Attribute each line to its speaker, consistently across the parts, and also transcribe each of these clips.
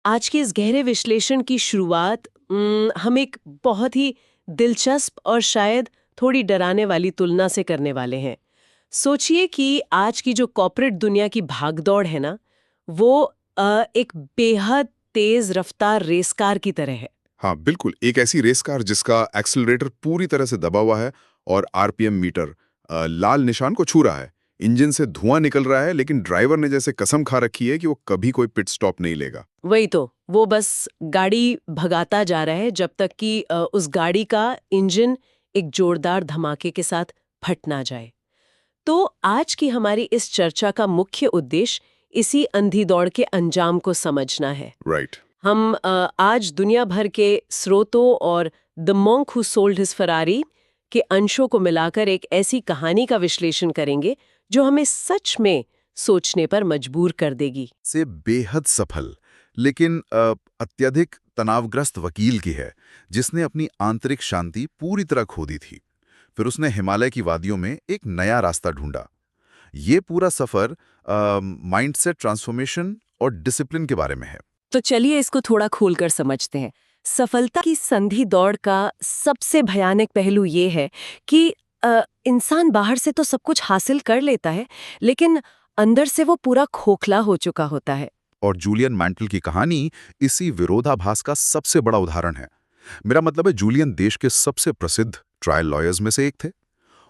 Speaker 1: आज के इस गहरे विश्लेषण की शुरुआत हम एक बहुत ही दिलचस्प और शायद थोड़ी डराने वाली तुलना से करने वाले हैं। सोचिए कि आज की जो कॉर्पोरेट दुनिया की भागदौड़ है ना, वो एक बेहद तेज रफ्तार रेस कार की तरह है।
Speaker 2: हाँ, बिल्कुल, एक ऐसी रेस कार जिसका एक्सेलरेटर पूरी तरह से दबा हुआ है और आरपीएम मीटर लाल निशान को छू रहा है। इंजन से धुआं निकल रहा है, लेकिन ड्राइवर ने जैसे कसम खा रखी है कि वो कभी कोई पिट स्टॉप नहीं लेगा।
Speaker 1: वही तो, वो बस गाड़ी भगाता जा रहा है जब तक कि उस गाड़ी का इंजन एक जोरदार धमाके के साथ फट ना जाए। तो आज की हमारी इस चर्चा का मुख्य उद्देश्य इसी अंधी दौड़ के अंजाम को समझना है।
Speaker 2: राइट।
Speaker 1: हम आज दुनिया भर के स्रोतों और the monk who sold his Ferrari के अंशों को मिलाकर एक ऐसी कहानी का विश्लेषण करेंगे जो हमें सच में सोचने पर मजबूर कर देगी।
Speaker 2: से बेहद सफल, लेकिन अत्यधिक तनावग्रस्त वकील की है, जिसने अपनी आंतरिक शांति पूरी तरह खो दी थी। फिर उसने हिमालय की वादियों में एक नया रास्ता ढूंढा। ये पूरा सफर माइंडसेट ट्रांसफॉर्मेशन और डिसिप्लिन के बारे में है।
Speaker 1: तो चलिए इसको थोड़ा खोलकर समझते हैं। सफलता की संधि दौड़ का सबसे भयानक पहलू ये है कि इंसान बाहर से तो सब कुछ हासिल कर लेता है, लेकिन अंदर से वो पूरा खोखला हो चुका होता है।
Speaker 2: और जूलियन मैंटल की कहानी इसी विरोधाभास का सबसे बड़ा उदाहरण है। मेरा मतलब है, जूलियन देश के सबसे प्रसिद्ध ट्रायल लॉयर्स में से एक थे।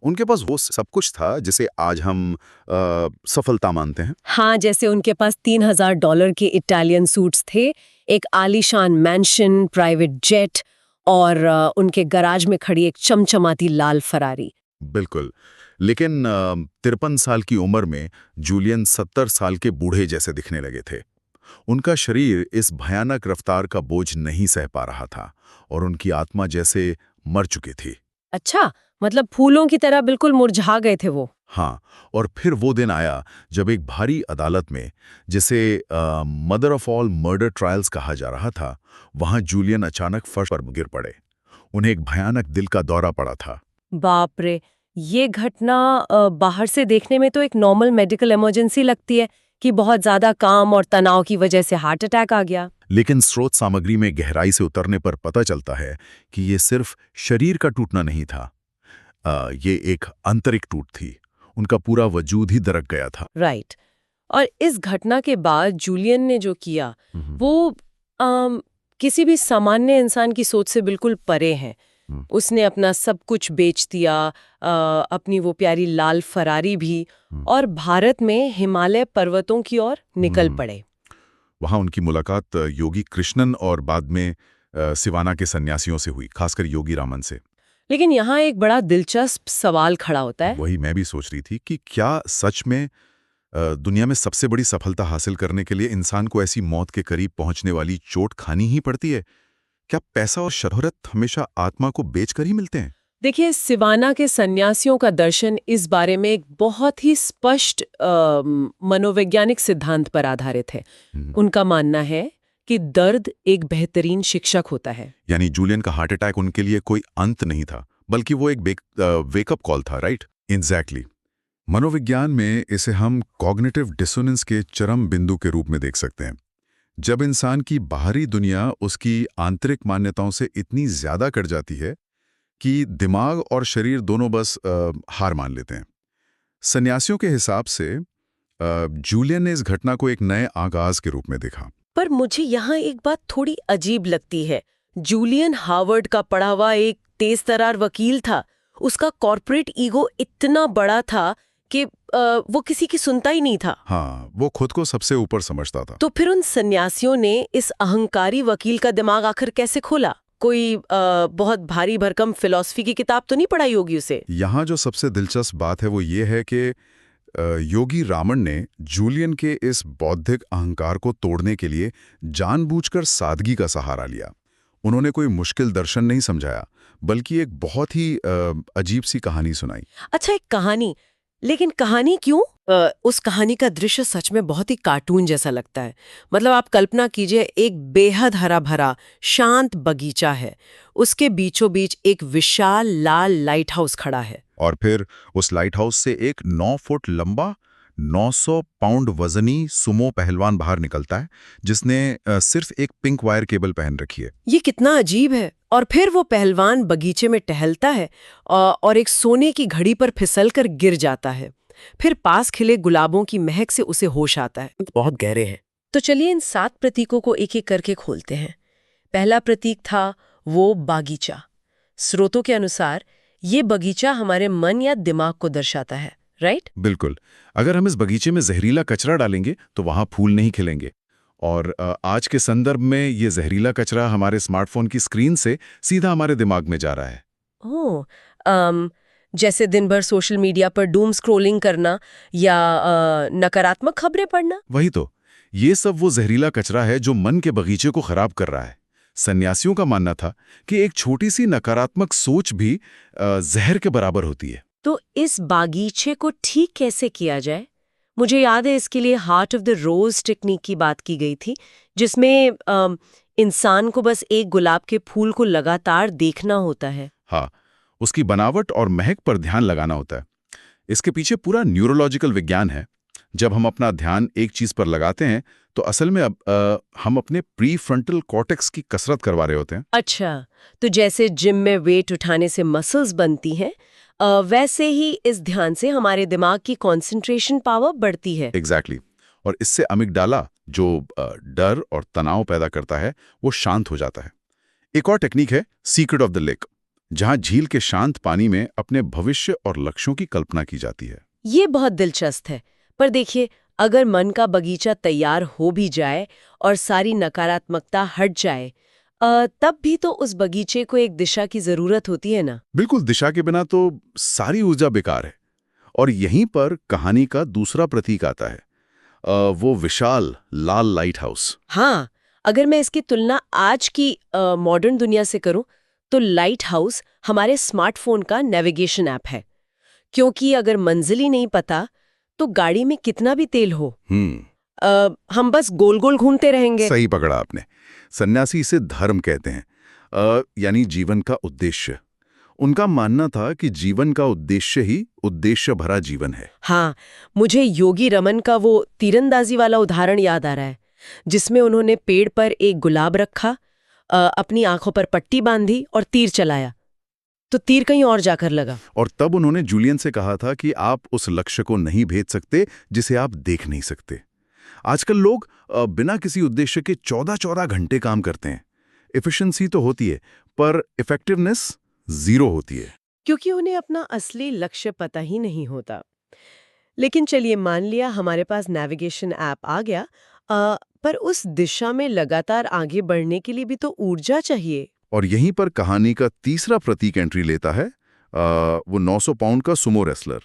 Speaker 2: उनके पास वो सब कुछ था जिसे आज हम सफलता मानते हैं।
Speaker 1: हाँ, जैसे उनके पास $3000 के इटालियन सूट्स थे, एक आलीशान मैंशन, प्राइवेट जेट और उनके गराज में खड़ी एक चमचमाती लाल फरारी।
Speaker 2: बिल्कुल। लेकिन 53 साल की उम्र में जूलियन 70 साल के बूढ़े जैसे दिखने लगे थे। उनका शरीर इस भयानक रफ्तार का बोझ नहीं सह पा रहा था और उनकी आत्मा जैसे मर चुकी थी।
Speaker 1: अच्छा, मतलब फूलों की तरह बिल्कुल मुरझा गए थे वो।
Speaker 2: हाँ, और फिर वो दिन आया जब एक भारी अदालत में, जिसे mother of all murder trials कहा जा रहा था, वहां जूलियन अचानक फर्श पर गिर पड़े। उन्हें एक भयानक दिल का दौरा पड़ा था।
Speaker 1: बाप रे! ये घटना बाहर से देखने में तो एक नॉर्मल मेडिकल इमरजेंसी लगती है कि बहुत ज्यादा काम और तनाव की वजह से हार्ट अटैक आ गया।
Speaker 2: लेकिन स्रोत सामग्री में गहराई से उतरने पर पता चलता है कि ये सिर्फ शरीर का टूटना नहीं था। ये एक आंतरिक टूट थी। उनका पूरा वजूद ही दरक गया था।
Speaker 1: राइट। और इस घटना के बाद जूलियन ने जो किया, वो अम, किसी भी सामान्य इंसान की सोच से बिल्कुल परे है। उसने अपना सब कुछ बेच दिया, अपनी वो प्यारी लाल फरारी भी, और भारत में हिमालय पर्वतों की ओर निकल पड़े।
Speaker 2: वहां उनकी मुलाकात योगी कृष्णन और बाद में सिवाना के सन्यासियों से हुई, खासकर योगी रामन से।
Speaker 1: लेकिन यहाँ एक बड़ा दिलचस्प सवाल खड़ा होता है।
Speaker 2: वही मैं भी सोच रही थी कि क्या सच में दुनिया में सबसे बड़ी सफलता हासिल करने के लिए इंसान को ऐसी मौत के करीब पहुंचने वाली चोट खानी ही पड़ती है? क्या पैसा और शोहरत हमेशा आत्मा को बेचकर ही मिलते हैं?
Speaker 1: देखिए, सिवाना के सन्यासियों का दर्शन इस बारे में एक बहुत ही स्पष्ट मनोवैज्ञानिक सिद्धांत पर आधारित है। उनका मानना है कि दर्द एक बेहतरीन शिक्षक होता है।
Speaker 2: यानी जूलियन का हार्ट अटैक उनके लिए कोई अंत नहीं था, बल्कि वो एक वेकअप कॉल था, राइट? एग्जैक्टली। मनोविज्ञान में इसे हम कॉग्निटिव डिसोनेंस के चरम बिंदु के रूप में देख सकते हैं। जब इंसान की बाहरी दुनिया उसकी आंतरिक मान्यताओं से इतनी ज्यादा कट जाती है कि दिमाग और शरीर दोनों बस हार मान लेते हैं। सन्यासियों के हिसाब से जूलियन ने इस घटना को एक नए आगाज के रूप में देखा।
Speaker 1: पर मुझे यहाँ एक बात थोड़ी अजीब लगती है। जूलियन हार्वर्ड का पढ़ा हुआ एक तेज तर्रार वकील था। उसका कॉर्पोरेट ईगो इतना बड़ा था कि वो किसी की सुनता ही नहीं था।
Speaker 2: हाँ, वो खुद को सबसे ऊपर समझता था।
Speaker 1: तो फिर उन सन्यासियों ने इस अहंकारी वकील का दिमाग आखिर कैसे खोला? कोई बहुत भारी भरकम फिलॉसफी की किताब तो नहीं पढ़ाई होगी उसे?
Speaker 2: यहाँ जो सबसे दिलचस्प बात है वो ये है कि योगी रामन ने जूलियन के इस बौद्धिक अहंकार को तोड़ने के लिए जानबूझकर सादगी का सहारा लिया। उन्होंने कोई मुश्किल दर्शन नहीं समझाया, बल्कि एक बहुत ही अजीब सी कहानी सुनाई।
Speaker 1: अच्छा, एक कहानी? लेकिन कहानी क्यों? उस कहानी का दृश्य सच में बहुत ही कार्टून जैसा लगता है। मतलब आप कल्पना कीजिए, एक बेहद हरा भरा शांत बगीचा है, उसके बीचों बीच एक विशाल लाल लाइट हाउस खड़ा है।
Speaker 2: और फिर उस लाइट हाउस से एक 9 फुट लंबा 900 पाउंड वजनी सुमो पहलवान बाहर निकलता है जिसने सिर्फ एक पिंक वायर केबल पहन रखी है।
Speaker 1: ये कितना अजीब है। और फिर वो पहलवान बगीचे में टहलता है और एक सोने की घड़ी पर फिसलकर गिर जाता है। फिर पास खिले गुलाबों की महक से उसे होश आता है।
Speaker 3: बहुत गहरे हैं।
Speaker 1: तो चलिए इन 7 प्रतीकों को एक एक करके खोलते हैं। पहला प्रतीक था वो बागीचा। स्रोतों के अनुसार ये बगीचा हमारे मन या दिमाग को दर्शाता है, राइट?
Speaker 2: बिल्कुल। अगर हम इस बगीचे में जहरीला कचरा डालेंगे तो वहां फूल नहीं खिलेंगे। और आज के संदर्भ में ये जहरीला कचरा हमारे स्मार्टफोन की स्क्रीन से सीधा हमारे दिमाग में जा रहा है।
Speaker 1: ओह, जैसे दिन भर सोशल मीडिया पर डूम स्क्रॉलिंग करना या नकारात्मक खबरें पढ़ना।
Speaker 2: वही तो, ये सब वो जहरीला कचरा है जो मन के बगीचे को खराब कर रहा है। सन्यासियों का मानना था कि एक छोटी सी नकारात्मक सोच भी जहर के बराबर होती है।
Speaker 1: तो इस बागीचे को ठीक कैसे किया जाए? मुझे याद है इसके लिए heart of the rose technique की बात की गई थी, जिसमें इंसान को बस एक गुलाब के फूल को लगातार देखना होता है।
Speaker 2: हाँ, उसकी बनावट और महक पर ध्यान लगाना होता है। इसके पीछे पूरा न्यूरोलॉजिकल विज्ञान है। जब हम अपना ध्यान एक चीज पर लगाते हैं तो असल में हम अपने प्रीफ्रंटल कॉर्टेक्स की कसरत करवा रहे होते हैं।
Speaker 1: अच्छा, तो जैसे जिम में वेट उठाने से मसल्स बनती हैं, वैसे ही इस ध्यान से हमारे दिमाग की कंसंट्रेशन पावर बढ़ती है।
Speaker 2: एग्जैक्टली। और इससे अमिगडाला जो डर और तनाव पैदा करता है वो शांत हो जाता है। एक और टेक्निक है सीक्रेट ऑफ द लेक, जहां झील के शांत पानी में अपने भविष्य और लक्ष्यों की कल्पना की जाती है।
Speaker 1: ये बहुत दिलचस्प है। पर देखिए, अगर मन का बगीचा तैयार हो भी जाए और सारी नकारात्मकता हट जाए, तब भी तो उस बगीचे को एक दिशा की जरूरत होती है ना?
Speaker 2: बिल्कुल, दिशा के बिना तो सारी ऊर्जा बेकार है। और यहीं पर कहानी का दूसरा प्रतीक आता है, वो विशाल लाल लाइट हाउस।
Speaker 1: हाँ, अगर मैं इसकी तुलना आज की मॉडर्न दुनिया से करूं, तो लाइट हाउस हमारे स्मार्टफोन का नेविगेशन ऐप है। क्योंकि अगर मंजिल ही नहीं पता, तो गाड़ी में कितना भी तेल हो, हम बस गोल गोल घूमते रहेंगे।
Speaker 2: सही पकड़ा आपने। सन्यासी इसे धर्म कहते हैं, यानी जीवन का उद्देश्य। उनका मानना था कि जीवन का उद्देश्य ही उद्देश्य भरा जीवन है।
Speaker 1: हाँ, मुझे योगी रमन का वो तीरंदाजी वाला उदाहरण याद आ रहा है, जिसमें उन्होंने पेड़ पर एक गुलाब रखा, अपनी आंखों पर पट्टी बांधी और तीर चलाया, तो तीर कहीं और जाकर लगा।
Speaker 2: और तब उन्होंने जूलियन से कहा था कि आप उस लक्ष्य को नहीं भेज सकते जिसे आप देख नहीं सकते। आजकल लोग बिना किसी उद्देश्य के 14-14 घंटे काम करते हैं। एफिशिएंसी तो होती है, पर इफेक्टिवनेस 0 होती है।
Speaker 1: क्योंकि उन्हें अपना असली लक्ष्य पता ही नहीं होता। लेकिन चलिए, मान लिया हमारे पास नेविगेशन ऐप आ गया, पर उस दिशा में लगातार आगे बढ़ने के लिए भी तो ऊर्जा चाहिए।
Speaker 2: और यहीं पर कहानी का तीसरा प्रतीक एंट्री लेता है, वो 900 पाउंड का सुमो रेसलर,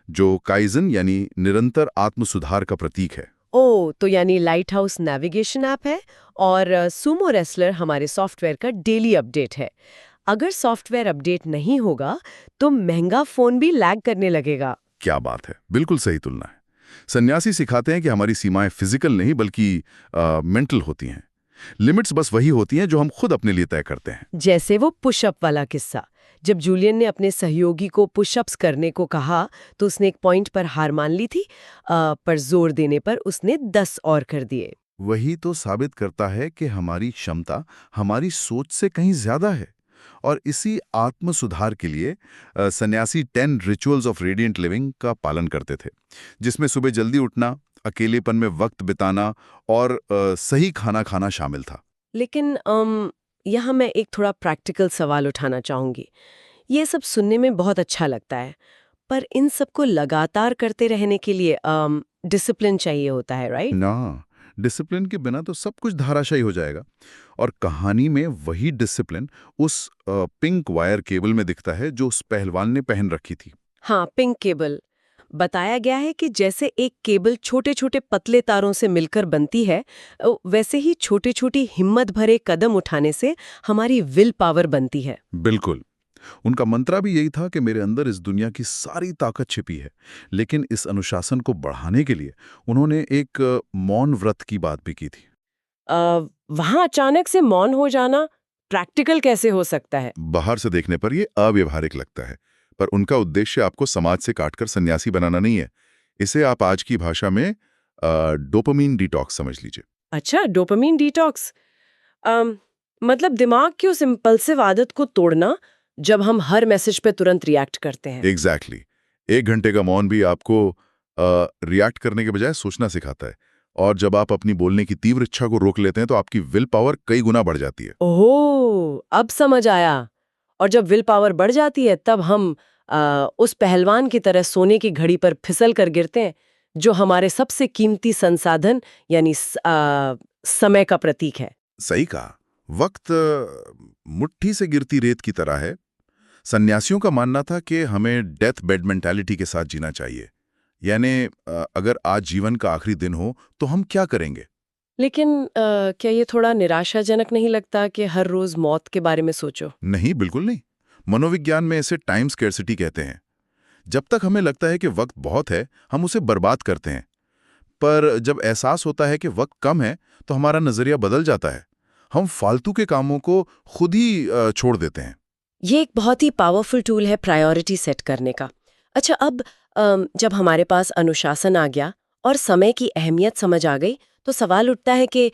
Speaker 2: जो काइजन यानी निरंतर आत्म सुधार का प्रतीक है।
Speaker 1: ओ, तो यानी लाइट हाउस नेविगेशन ऐप है और सुमो रेसलर हमारे सॉफ्टवेयर का डेली अपडेट है। अगर सॉफ्टवेयर अपडेट नहीं होगा तो महंगा फोन भी लैग करने लगेगा।
Speaker 2: क्या बात है, बिल्कुल सही तुलना है। सन्यासी सिखाते हैं कि हमारी सीमाएं फिजिकल नहीं बल्कि मेंटल होती हैं। लिमिट्स बस वही होती हैं जो हम खुद अपने लिए तय करते हैं।
Speaker 1: जैसे वो पुशअप वाला किस्सा, जब जूलियन ने अपने सहयोगी को पुशअप्स करने को कहा तो उसने एक पॉइंट पर हार मान ली थी, पर जोर देने पर उसने 10 और कर दिए।
Speaker 2: वही तो साबित करता है कि हमारी क्षमता हमारी सोच से कहीं ज्यादा है। और इसी आत्म सुधार के लिए सन्यासी 10 रिचुअल्स ऑफ रेडिएंट लिविंग का पालन करते थे, जिसमें सुबह जल्दी उठना, अकेलेपन में वक्त बिताना और सही खाना खाना शामिल था।
Speaker 1: लेकिन यहाँ मैं एक थोड़ा प्रैक्टिकल सवाल उठाना चाहूंगी। ये सब सुनने में बहुत अच्छा लगता है, पर इन सबको लगातार करते रहने के लिए डिसिप्लिन चाहिए होता है, राइट?
Speaker 2: ना, डिसिप्लिन के बिना तो सब कुछ धाराशायी हो जाएगा। और कहानी में वही डिसिप्लिन उस पिंक वायर केबल में दिखता है जो उस पहलवान ने पहन रखी थी।
Speaker 1: हाँ, पिंक केबल। बताया गया है कि जैसे एक केबल छोटे छोटे पतले तारों से मिलकर बनती है, वैसे ही छोटे छोटी हिम्मत भरे कदम उठाने से हमारी विल पावर बनती है।
Speaker 2: बिल्कुल। उनका मंत्रा भी यही था कि मेरे अंदर इस दुनिया की सारी ताकत छिपी है। लेकिन इस अनुशासन को बढ़ाने के लिए उन्होंने एक मौन व्रत की बात भी की थी।
Speaker 1: वहां अचानक से मौन हो जाना प्रैक्टिकल कैसे हो सकता है?
Speaker 2: बाहर से देखने पर यह अव्यवहारिक लगता है, पर उनका उद्देश्य आपको समाज से काटकर सन्यासी बनाना नहीं है। इसे आप आज की भाषा में डोपामीन डिटॉक्स समझ लीजिए।
Speaker 1: अच्छा, डोपामीन डिटॉक्स। मतलब दिमाग की उस इम्पल्सिव आदत को तोड़ना जब हम हर मैसेज पे तुरंत रिएक्ट करते हैं।
Speaker 2: एग्जैक्टली। 1 घंटे का मौन भी आपको रिएक्ट करने के बजाय सोचना सिखाता है। और जब आप अपनी बोलने की तीव्र इच्छा को रोक लेते हैं तो आपकी विल पावर कई गुना बढ़ जाती है।
Speaker 1: ओह, अब समझ आया। और जब विल पावर बढ़ जाती है तब हम उस पहलवान की तरह सोने की घड़ी पर फिसल कर गिरते हैं, जो हमारे सबसे कीमती संसाधन यानी समय का प्रतीक है।
Speaker 2: सही कहा। वक्त मुट्ठी से गिरती रेत की तरह है। सन्यासियों का मानना था कि हमें डेथ बेड मेंटालिटी के साथ जीना चाहिए। यानी अगर आज जीवन का आखिरी दिन हो तो हम क्या करेंगे?
Speaker 1: लेकिन क्या ये थोड़ा निराशाजनक नहीं लगता कि हर रोज मौत के बारे में सोचो?
Speaker 2: नहीं, बिल्कुल नहीं। मनोविज्ञान में इसे टाइम स्केर्सिटी कहते हैं। जब तक हमें लगता है कि वक्त बहुत है, हम उसे बर्बाद करते हैं। पर जब एहसास होता है कि वक्त कम है, तो हमारा नजरिया बदल जाता है। हम फालतू के कामों को खुद ही छोड़ देते हैं।
Speaker 1: ये एक बहुत ही पावरफुल टूल है प्रायोरिटी सेट करने का। अच्छा, अब जब हमारे पास अनुशासन आ गया और समय की अहमियत समझ आ गई, तो सवाल उठता है कि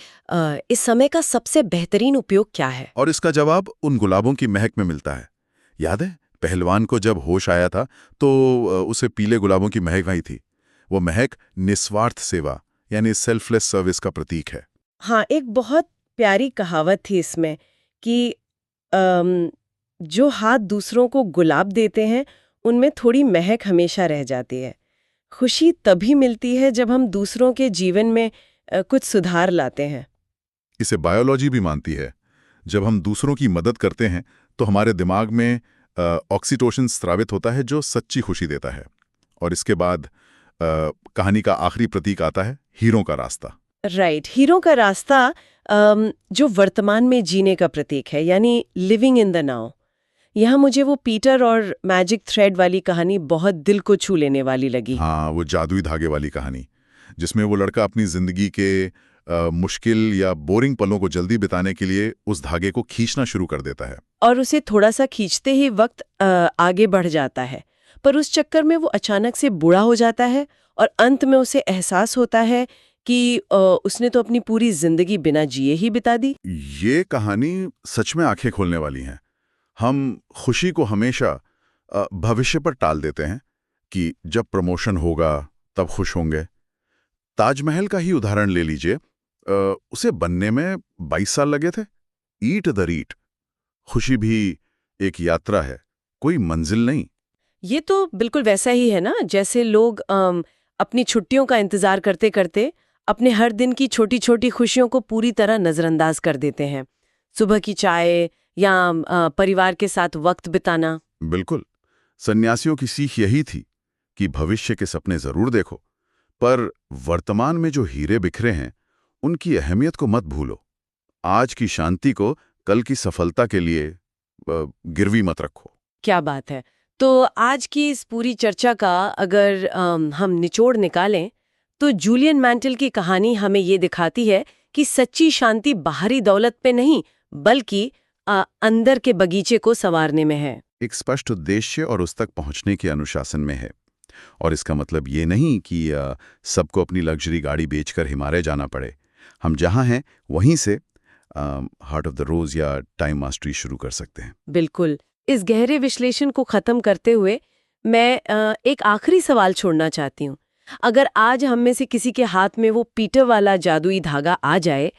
Speaker 1: इस समय का सबसे बेहतरीन उपयोग क्या है?
Speaker 2: और इसका जवाब उन गुलाबों की महक में मिलता है। याद है, पहलवान को जब होश आया था तो उसे पीले गुलाबों की महक आई थी। वो महक निस्वार्थ सेवा यानी सेल्फलेस सर्विस का प्रतीक है।
Speaker 1: हाँ, एक बहुत प्यारी कहावत थी इसमें कि अम, जो हाथ दूसरों को गुलाब देते हैं, उनमें थोड़ी महक हमेशा रह जाती है। खुशी तभी मिलती है जब हम दूसरों के जीवन में कुछ सुधार लाते हैं।
Speaker 2: इसे बायोलॉजी भी मानती है। जब हम दूसरों की मदद करते हैं तो हमारे दिमाग में ऑक्सीटोसिन स्रावित होता है, जो सच्ची खुशी देता है। और इसके बाद कहानी का आखिरी प्रतीक आता है, हीरों का रास्ता।
Speaker 1: राइट, हीरो का रास्ता जो वर्तमान में जीने का प्रतीक है, यानी लिविंग इन द नाउ। यहाँ मुझे वो पीटर और मैजिक थ्रेड वाली कहानी बहुत दिल को छू लेने वाली लगी।
Speaker 2: हाँ, वो जादुई धागे वाली कहानी, जिसमें वो लड़का अपनी जिंदगी के मुश्किल या बोरिंग पलों को जल्दी बिताने के लिए उस धागे को खींचना शुरू कर देता है।
Speaker 1: और उसे थोड़ा सा खींचते ही वक्त आगे बढ़ जाता है, पर उस चक्कर में वो अचानक से बूढ़ा हो जाता है और अंत में उसे एहसास होता है कि उसने तो अपनी पूरी जिंदगी बिना जिए ही बिता दी।
Speaker 2: ये कहानी सच में आंखें खोलने वाली है। हम खुशी को हमेशा भविष्य पर टाल देते हैं कि जब प्रमोशन होगा तब खुश होंगे। ताजमहल का ही उदाहरण ले लीजिए। उसे बनने में 22 साल लगे थे। ईट द रीट। खुशी भी एक यात्रा है, कोई मंजिल नहीं।
Speaker 1: ये तो बिल्कुल वैसा ही है ना, जैसे लोग अपनी छुट्टियों का इंतजार करते करते अपने हर दिन की छोटी छोटी खुशियों को पूरी तरह नजरअंदाज कर देते हैं। सुबह की चाय या परिवार के साथ वक्त बिताना।
Speaker 2: बिल्कुल। सन्यासियों की सीख यही थी कि भविष्य के सपने जरूर देखो, पर वर्तमान में जो हीरे बिखरे हैं उनकी अहमियत को मत भूलो। आज की शांति को कल की सफलता के लिए गिरवी मत रखो।
Speaker 1: क्या बात है। तो आज की इस पूरी चर्चा का अगर हम निचोड़ निकालें, तो जूलियन मैंटल की कहानी हमें ये दिखाती है कि सच्ची शांति बाहरी दौलत पे नहीं, बल्कि अंदर के बगीचे को संवारने में है।
Speaker 2: एक स्पष्ट उद्देश्य और उस तक पहुंचने के अनुशासन में है। और इसका मतलब ये नहीं कि सबको अपनी लग्जरी गाड़ी बेचकर हिमालय जाना पड़े। हम जहां हैं वहीं से हार्ट ऑफ द रोज या टाइम मास्टरी शुरू कर सकते हैं।
Speaker 1: बिल्कुल। इस गहरे विश्लेषण को खत्म करते हुए मैं एक आखिरी सवाल छोड़ना चाहती हूँ। अगर आज हम में से किसी के हाथ में वो पीटर वाला जादुई धागा आ जाए,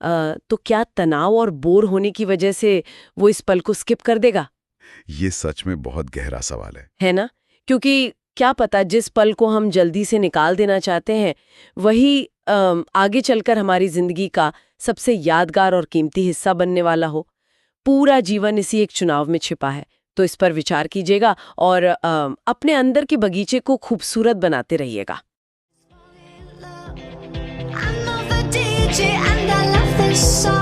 Speaker 1: तो क्या तनाव और बोर होने की वजह से वो इस पल को स्किप कर देगा?
Speaker 2: ये सच में बहुत गहरा सवाल
Speaker 1: है ना? क्योंकि क्या पता जिस पल को हम जल्दी से निकाल देना चाहते हैं, वही आगे चलकर हमारी जिंदगी का सबसे यादगार और कीमती हिस्सा बनने वाला हो। पूरा जीवन इसी एक चुनाव में छिपा है। तो इस पर विचार कीजिएगा और अपने अंदर के बगीचे को खूबसूरत बनाते रहिएगा।
Speaker 3: I'm not the DJ and I love this song.